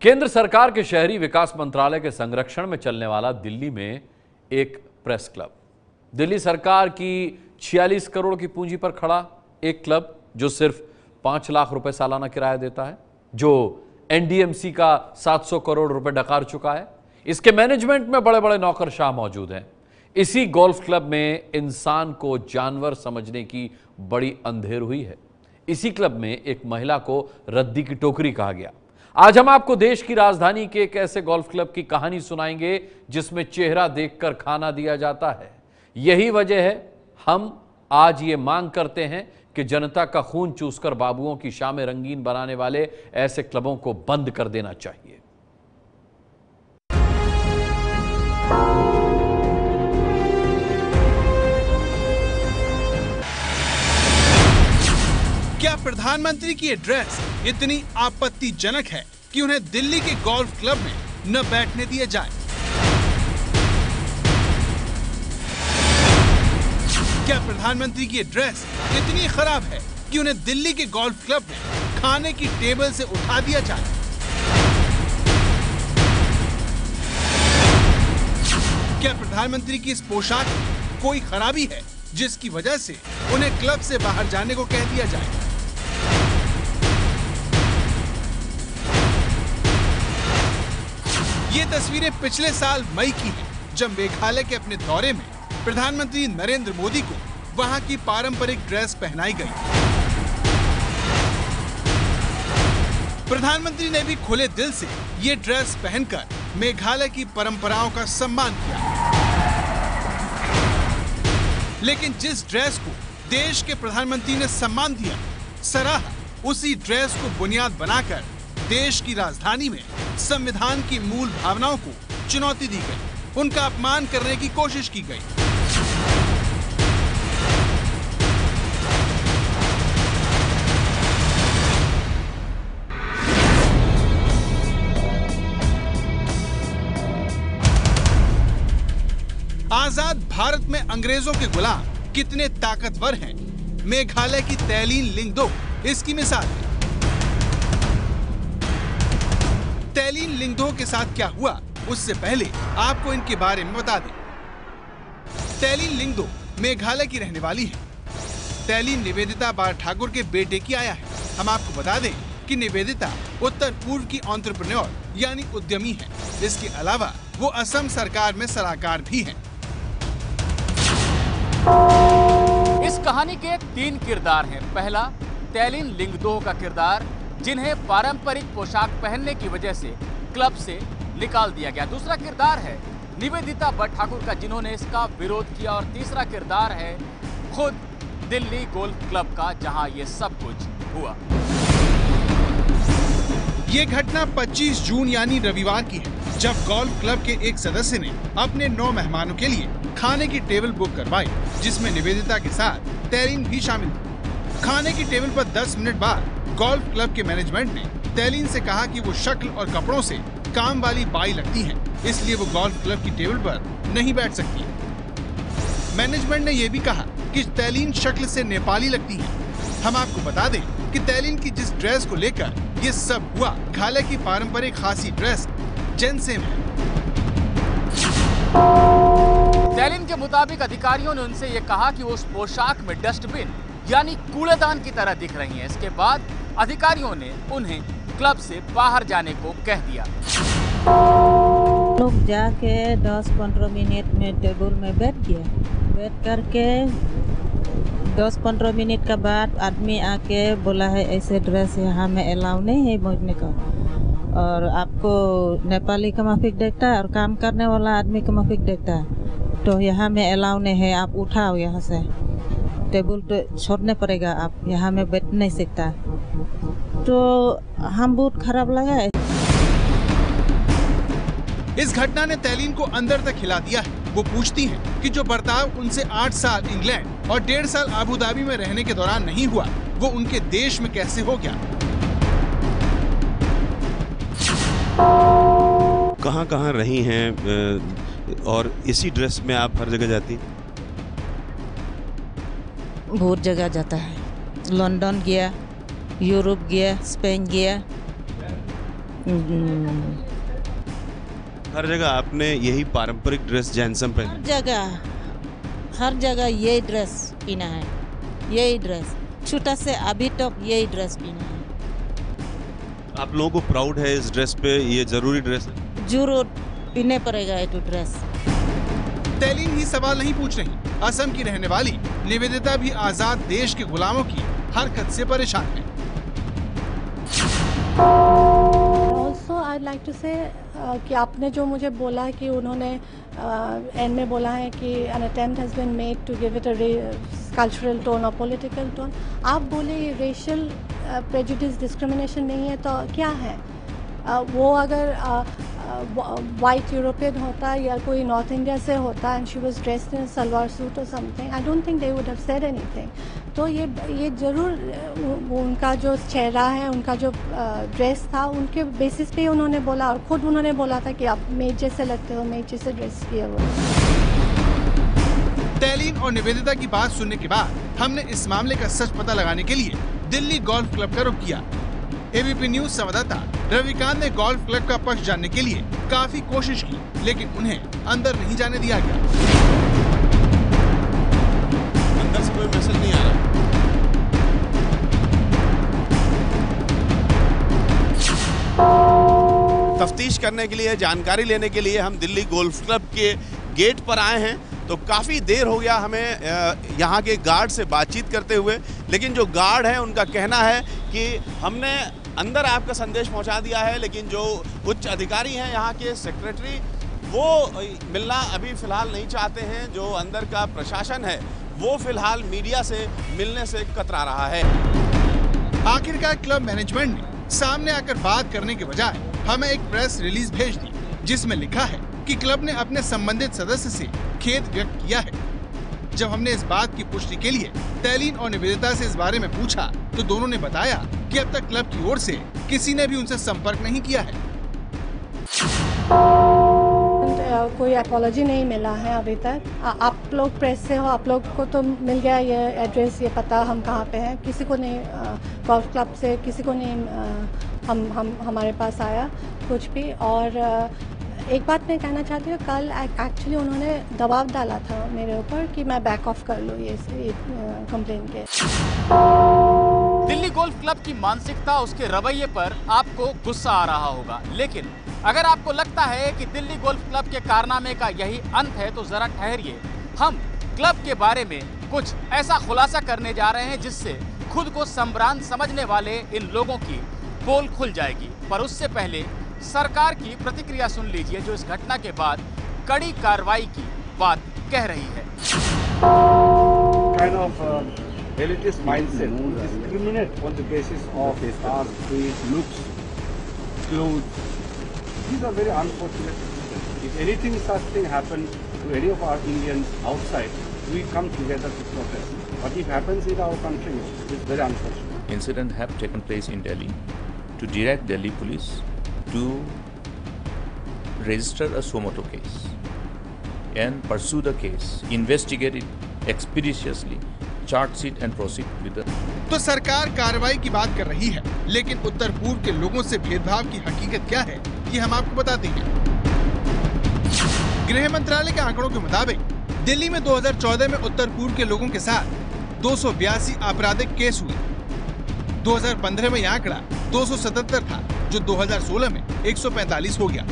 केंद्र सरकार के शहरी विकास मंत्रालय के संरक्षण में चलने वाला दिल्ली में एक प्रेस क्लब, दिल्ली सरकार की 46 करोड़ की पूंजी पर खड़ा एक क्लब जो सिर्फ 5 लाख रुपए सालाना किराया देता है, जो एनडीएमसी का 700 करोड़ रुपए डकार चुका है। इसके मैनेजमेंट में बड़े बड़े नौकरशाह मौजूद हैं। इसी गोल्फ क्लब में इंसान को जानवर समझने की बड़ी अंधेर हुई है। इसी क्लब में एक महिला को रद्दी की टोकरी कहा गया। आज हम आपको देश की राजधानी के एक ऐसे गोल्फ क्लब की कहानी सुनाएंगे जिसमें चेहरा देखकर खाना दिया जाता है। यही वजह है हम आज ये मांग करते हैं कि जनता का खून चूसकर बाबुओं की शामें रंगीन बनाने वाले ऐसे क्लबों को बंद कर देना चाहिए। क्या प्रधानमंत्री की ये ड्रेस इतनी आपत्तिजनक है कि उन्हें दिल्ली के गोल्फ क्लब में न बैठने दिया जाए? क्या प्रधानमंत्री की ये ड्रेस इतनी खराब है कि उन्हें दिल्ली के गोल्फ क्लब में खाने की टेबल से उठा दिया जाए? क्या प्रधानमंत्री की इस पोशाक में कोई खराबी है जिसकी वजह से उन्हें क्लब से बाहर जाने को कह दिया जाए? ये तस्वीरें पिछले साल मई की हैं, जब मेघालय के अपने दौरे में प्रधानमंत्री नरेंद्र मोदी को वहां की पारंपरिक ड्रेस पहनाई गई। प्रधानमंत्री ने भी खुले दिल से ये ड्रेस पहनकर मेघालय की परंपराओं का सम्मान किया। लेकिन जिस ड्रेस को देश के प्रधानमंत्री ने सम्मान दिया, सराहा, उसी ड्रेस को बुनियाद बनाकर देश की राजधानी में संविधान की मूल भावनाओं को चुनौती दी गई, उनका अपमान करने की कोशिश की गई। आजाद भारत में अंग्रेजों के गुलाम कितने ताकतवर हैं, मेघालय की तैलीन लिंगदो इसकी मिसाल है। तैलीन लिंगदो के साथ क्या हुआ, उससे पहले आपको इनके बारे में बता दें। तैलीन लिंगदो मेघालय की रहने वाली है। तैलीन निवेदिता बार ठाकुर के बेटे की आया है। हम आपको बता दें कि निवेदिता उत्तर पूर्व की एंटरप्रेन्योर यानी उद्यमी है। इसके अलावा वो असम सरकार में सलाहकार भी हैं। इस कहानी के 3 किरदार हैं। पहला, तैलीन लिंगदो का किरदार, जिन्हें पारंपरिक पोशाक पहनने की वजह से क्लब से निकाल दिया गया। दूसरा किरदार है निवेदिता भट्ट ठाकुर का, जिन्होंने इसका विरोध किया। और तीसरा किरदार है खुद दिल्ली गोल्फ क्लब का, जहां ये सब कुछ हुआ। ये घटना 25 जून यानी रविवार की है, जब गोल्फ क्लब के एक सदस्य ने अपने 9 मेहमानों के लिए खाने की टेबल बुक करवाई, जिसमें निवेदिता के साथ तैलीन भी शामिल थी। खाने की टेबल पर 10 मिनट बाद गोल्फ क्लब के मैनेजमेंट ने तैलीन से कहा कि वो शक्ल और कपड़ों से काम वाली बाई लगती हैं, इसलिए वो गोल्फ क्लब की टेबल पर नहीं बैठ सकती। मैनेजमेंट ने यह भी कहा कि तैलीन शक्ल से नेपाली लगती है। हम आपको बता दें कि तैलीन की जिस ड्रेस को लेकर ये सब हुआ, मेघालय की पारंपरिक खासी ड्रेस जेनसेम है। तैलीन के मुताबिक अधिकारियों ने उनसे ये कहा कि वो उस पोशाक में डस्टबिन यानी कूड़ेदान की तरह दिख रही हैं। इसके बाद अधिकारियों ने उन्हें क्लब से बाहर जाने को कह दिया। लोग जाके 10-15 मिनट में टेबल में बैठ गया। बैठ करके 10-15 मिनट के बाद आदमी आके बोला है ऐसे ड्रेस यहाँ में अलाउ नहीं है पहनने का, और आपको नेपाली का माफिक देखता है और काम करने वाला आदमी का माफिक देखता है, तो यहाँ में अलाउ नहीं है, आप उठाओ यहाँ से, टेबल तो छोड़ने पड़ेगा, आप यहाँ में बैठ नहीं सकता। तो हम बहुत खराब लगा है। इस घटना ने तैलीन को अंदर तक हिला दिया है। वो पूछती हैं कि जो बर्ताव उनसे 8 साल इंग्लैंड और 1.5 साल अबू धाबी में रहने के दौरान नहीं हुआ, वो उनके देश में कैसे हो गया। कहाँ रही हैं और इसी ड्रेस में आप हर जगह जाती? बहुत जगह जाता है। लंदन गया, यूरोप गया, स्पेन गया, हर जगह आपने यही पारंपरिक ड्रेस जैनसम पहनी? हर जगह यही ड्रेस पहना है, यही ड्रेस, छोटा से अभी तक यही ड्रेस पहना है। आप लोगों को प्राउड है इस ड्रेस पे? ये जरूरी ड्रेस है? जरूर पहनने पड़ेगा ये तो ड्रेस। तेलिन ही सवाल नहीं पूछ रही, असम की रहने वाली निवेदिता भी आजाद देश के गुलामों की हरकत से परेशान है। Also, I'd like to say कि आपने जो मुझे बोला कि उन्होंने एंड में बोला है कि an attempt has been made to give it a cultural tone or political tone। आप बोले ये racial prejudice discrimination नहीं है तो क्या है? वो अगर वाइट यूरोपियन होता या कोई नॉर्थ इंडिया से होता and she was dressed in salwar suit और something, I don't think they would have said anything. तो ये ज़रूर उनका जो चेहरा है, उनका जो ड्रेस था, उनके बेसिस पे उन्होंने बोला, और ख़ुद उन्होंने बोला था कि आप मेज जैसे लगते हो, मेज जैसे ड्रेस किए हुए। तेलिन और निवेदिता की बात सुनने के बाद हमने इस मामले का सच पता लगाने के लिए दिल्ली गोल्फ क्लब का रुख किया। एबीपी न्यूज संवाददाता रविकांत ने गोल्फ क्लब का पक्ष जानने के लिए काफी कोशिश की, लेकिन उन्हें अंदर नहीं जाने दिया गया। अंदर से कोई मैसेज नहीं आ रहा। तफ्तीश करने के लिए, जानकारी लेने के लिए हम दिल्ली गोल्फ क्लब के गेट पर आए हैं। तो काफ़ी देर हो गया हमें यहाँ के गार्ड से बातचीत करते हुए, लेकिन जो गार्ड है उनका कहना है कि हमने अंदर आपका संदेश पहुँचा दिया है, लेकिन जो उच्च अधिकारी हैं यहाँ के सेक्रेटरी, वो मिलना अभी फ़िलहाल नहीं चाहते हैं। जो अंदर का प्रशासन है वो फ़िलहाल मीडिया से मिलने से कतरा रहा है। आखिरकार क्लब मैनेजमेंट ने सामने आकर बात करने के बजाय हमें एक प्रेस रिलीज भेज दी, जिसमें लिखा है कि क्लब ने अपने संबंधित सदस्य से खेद व्यक्त किया है। जब हमने इस बात की पुष्टि के लिए तेलिन और निवेदिता से इस बारे में पूछा, तो दोनों ने बताया कि अब तक क्लब की ओर से किसी ने भी उनसे संपर्क नहीं किया है। कोई अपॉलॉजी नहीं मिला है अभी तक। आप लोग प्रेस से हो, आप लोग को तो मिल गया ये एड्रेस, ये पता हम कहाँ पे हैं। किसी को नहीं, गोल्फ क्लब से किसी को नहीं हमारे पास आया कुछ भी। और एक बात मैं कहना चाहती हूँ, कल एक्चुअली उन्होंने दबाव डाला था मेरे ऊपर कि मैं बैक ऑफ कर लूँ ये कंप्लेन के। दिल्ली गोल्फ क्लब की मानसिकता, उसके रवैये पर आपको गुस्सा आ रहा होगा, लेकिन अगर आपको लगता है कि दिल्ली गोल्फ क्लब के कारनामे का यही अंत है, तो जरा ठहरिए। हम क्लब के बारे में कुछ ऐसा खुलासा करने जा रहे हैं जिससे खुद को संभ्रांत समझने वाले इन लोगों की पोल खुल जाएगी। पर उससे पहले सरकार की प्रतिक्रिया सुन लीजिए, जो इस घटना के बाद कड़ी कार्रवाई की बात कह रही है। Kind of elitist mindset, discriminate on the basis of caste, creed, looks, clothes. These are very unfortunate incidents. If anything such thing happen to any of our Indians outside, we come together to protest. What if happens in our country is very unfortunate. Incident have taken place in Delhi. To direct Delhi police to register a suo motu case and pursue the case, investigate it expeditiously, charge sheet and proceed with the। तो सरकार कार्रवाई की बात कर रही है, लेकिन उत्तर पूर्व के लोगों से भेदभाव की हकीकत क्या है, ये हम आपको बताते हैं। गृह मंत्रालय के आंकड़ों के मुताबिक दिल्ली में 2014 में उत्तर पूर्व के लोगों के साथ 282 आपराधिक केस हुए। 2015 में यह आंकड़ा 277 था, जो 2016 में 145 हो गया।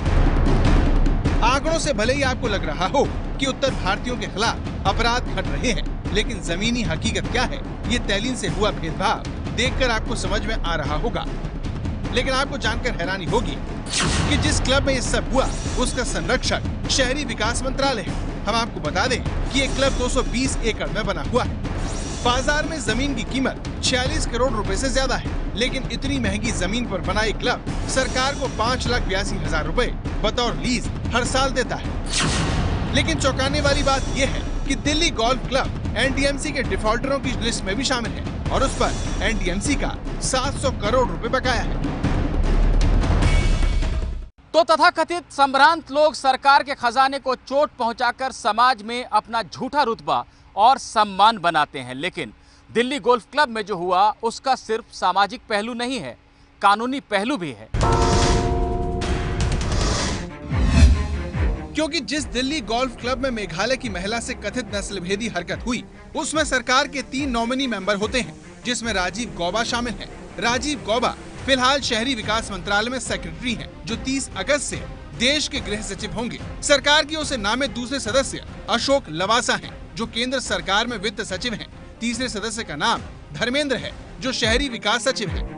आंकड़ों से भले ही आपको लग रहा हो कि उत्तर भारतीयों के खिलाफ अपराध घट रहे हैं, लेकिन जमीनी हकीकत क्या है, ये तेलिन से हुआ भेदभाव देखकर आपको समझ में आ रहा होगा। लेकिन आपको जानकर हैरानी होगी कि जिस क्लब में ये सब हुआ, उसका संरक्षक शहरी विकास मंत्रालय है। हम आपको बता दें कि ये क्लब 220 एकड़ में बना हुआ है। बाजार में जमीन की कीमत 46 करोड़ रुपए से ज्यादा है, लेकिन इतनी महंगी जमीन पर बना एक क्लब सरकार को 5,82,000 रुपए बतौर लीज हर साल देता है। लेकिन चौंकाने वाली बात यह है कि दिल्ली गोल्फ क्लब एनडीएमसी के डिफॉल्टरों की लिस्ट में भी शामिल है और उस पर एनडीएमसी का 700 करोड़ रुपए बकाया है। तो तथाकथित संभ्रांत लोग सरकार के खजाने को चोट पहुंचाकर समाज में अपना झूठा रुतबा और सम्मान बनाते हैं, लेकिन दिल्ली गोल्फ क्लब में जो हुआ उसका सिर्फ सामाजिक पहलू नहीं है, कानूनी पहलू भी है। क्योंकि जिस दिल्ली गोल्फ क्लब में मेघालय की महिला से कथित नस्लभेदी हरकत हुई, उसमें सरकार के 3 नॉमिनी मेंबर होते हैं, जिसमें राजीव गौबा शामिल है। राजीव गौबा फिलहाल शहरी विकास मंत्रालय में सेक्रेटरी हैं, जो 30 अगस्त से देश के गृह सचिव होंगे। सरकार की ओर से नामित दूसरे सदस्य अशोक लवासा हैं, जो केंद्र सरकार में वित्त सचिव हैं। तीसरे सदस्य का नाम धर्मेंद्र है, जो शहरी विकास सचिव हैं।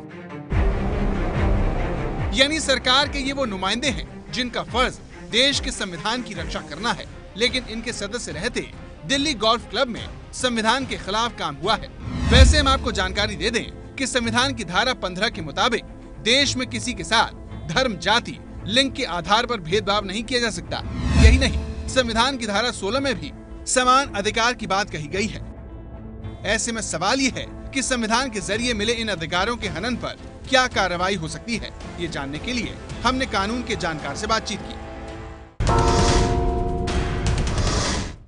यानी सरकार के ये वो नुमाइंदे हैं जिनका फर्ज देश के संविधान की रक्षा करना है, लेकिन इनके सदस्य रहते दिल्ली गोल्फ क्लब में संविधान के खिलाफ काम हुआ है। वैसे हम आपको जानकारी दे दें कि संविधान की धारा 15 के मुताबिक देश में किसी के साथ धर्म, जाति, लिंग के आधार पर भेदभाव नहीं किया जा सकता। यही नहीं, संविधान की धारा 16 में भी समान अधिकार की बात कही गई है। ऐसे में सवाल ये है कि संविधान के जरिए मिले इन अधिकारों के हनन पर क्या कार्रवाई हो सकती है। ये जानने के लिए हमने कानून के जानकार से बातचीत की।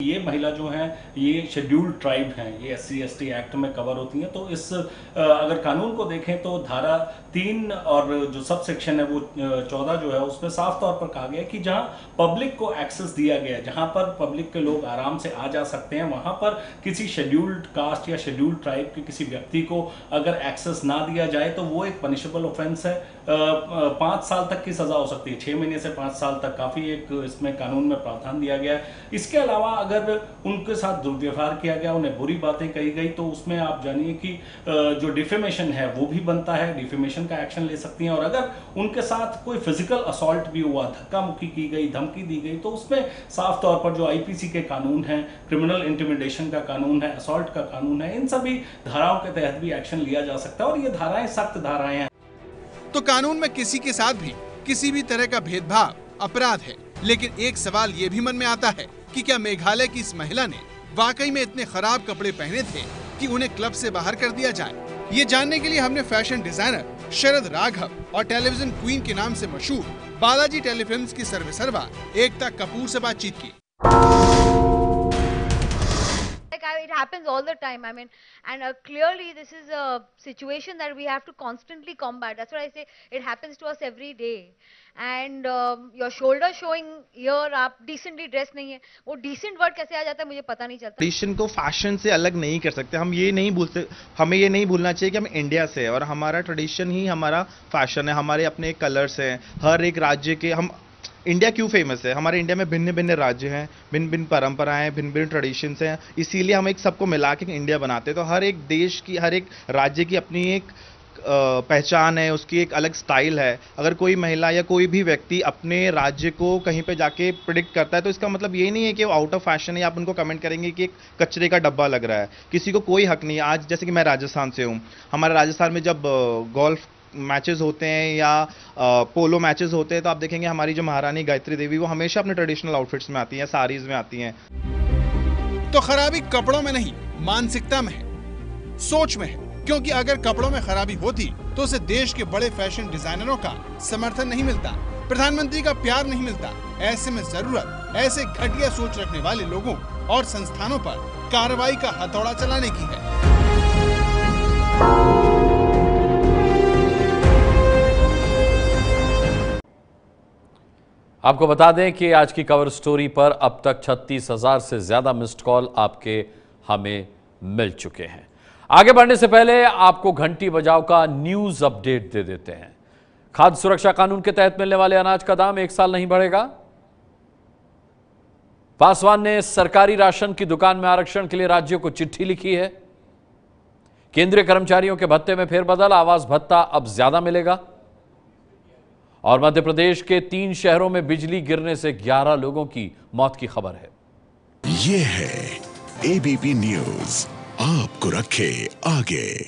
ये महिला जो है ये शेड्यूल्ड ट्राइब हैं, ये SC/ST एक्ट में कवर होती हैं। तो इस अगर कानून को देखें तो धारा 3 और जो सब सेक्शन है वो 14 जो है उसमें साफ तौर पर कहा गया है कि जहां पब्लिक को एक्सेस दिया गया है, जहां पर पब्लिक के लोग आराम से आ जा सकते हैं, वहां पर किसी शेड्यूल्ड कास्ट या शेड्यूल्ड ट्राइब के किसी व्यक्ति को अगर एक्सेस ना दिया जाए तो वो एक पनिशेबल ऑफेंस है। 5 साल तक की सजा हो सकती है, 6 महीने से 5 साल तक, काफी एक इसमें कानून में प्रावधान दिया गया है। इसके अलावा अगर उनके साथ दुर्व्यवहार किया गया, उन्हें बुरी बातें कही गई, तो उसमें आप जानिए कि जो डिफेमेशन है वो भी बनता है, डिफेमेशन का एक्शन ले सकती हैं। और अगर उनके साथ कोई फिजिकल असॉल्ट भी हुआ, धक्का मुक्की की गई, धमकी दी गई, तो उसमें साफ तौर पर जो IPC के कानून है, क्रिमिनल इंटिमिडेशन का कानून है, असॉल्ट का कानून है, इन सभी धाराओं के तहत भी एक्शन लिया जा सकता है। और ये धाराएं सख्त धाराएं हैं। तो कानून में किसी के साथ भी किसी भी तरह का भेदभाव अपराध है, लेकिन एक सवाल ये भी मन में आता है कि क्या मेघालय की इस महिला ने वाकई में इतने खराब कपड़े पहने थे कि उन्हें क्लब से बाहर कर दिया जाए। ये जानने के लिए हमने फैशन डिजाइनर शरद राघव और टेलीविजन क्वीन के नाम से मशहूर बालाजी टेलीफिल्म्स की सर्वेसर्वा एकता कपूर से बातचीत की। It happens all the time. I mean, and clearly this is a situation that we have to constantly combat. That's what I say. It happens to us every day. And your shoulder showing here, आप decently dressed नहीं है, वो decent word कैसे आ जाता है मुझे पता नहीं चलता। ट्रेडिशन को फैशन से अलग नहीं कर सकते। हम ये नहीं भूलते, हमें ये नहीं भूलना चाहिए कि हम इंडिया से हैं और हमारा ट्रेडिशन ही हमारा फैशन है। हमारे अपने कलर्स हैं, हर एक राज्य के। हम इंडिया क्यों फेमस है? हमारे इंडिया में भिन्न भिन्न राज्य हैं, भिन्न भिन्न परंपराएं, भिन्न भिन्न ट्रेडिशंस हैं, इसीलिए हम एक सबको मिला के इंडिया बनाते हैं। तो हर एक देश की, हर एक राज्य की अपनी एक पहचान है, उसकी एक अलग स्टाइल है। अगर कोई महिला या कोई भी व्यक्ति अपने राज्य को कहीं पे जाके प्रिडिक्ट करता है तो इसका मतलब ये नहीं है कि वो आउट ऑफ फैशन है या आप उनको कमेंट करेंगे कि एक कचरे का डब्बा लग रहा है। किसी को कोई हक नहीं है। आज जैसे कि मैं राजस्थान से हूँ, हमारे राजस्थान में जब गोल्फ मैचेस होते हैं या पोलो मैचेस होते हैं तो आप देखेंगे हमारी जो महारानी गायत्री देवी वो हमेशा अपने ट्रेडिशनल आउटफिट्स में आती हैं, साड़ीज में आती हैं। तो खराबी कपड़ों में नहीं, मानसिकता में है, सोच में है। क्योंकि अगर कपड़ों में खराबी होती तो उसे देश के बड़े फैशन डिजाइनरों का समर्थन नहीं मिलता, प्रधानमंत्री का प्यार नहीं मिलता। ऐसे में जरूरत ऐसे घटिया सोच रखने वाले लोगों और संस्थानों पर कार्रवाई का हथौड़ा चलाने की है। आपको बता दें कि आज की कवर स्टोरी पर अब तक 36,000 से ज्यादा मिस्ड कॉल आपके हमें मिल चुके हैं। आगे बढ़ने से पहले आपको घंटी बजाओ का न्यूज अपडेट दे देते हैं। खाद्य सुरक्षा कानून के तहत मिलने वाले अनाज का दाम 1 साल नहीं बढ़ेगा। पासवान ने सरकारी राशन की दुकान में आरक्षण के लिए राज्यों को चिट्ठी लिखी है। केंद्रीय कर्मचारियों के भत्ते में फेरबदल, आवास भत्ता अब ज्यादा मिलेगा। और मध्य प्रदेश के 3 शहरों में बिजली गिरने से 11 लोगों की मौत की खबर है। ये है ABP न्यूज, आपको रखे आगे।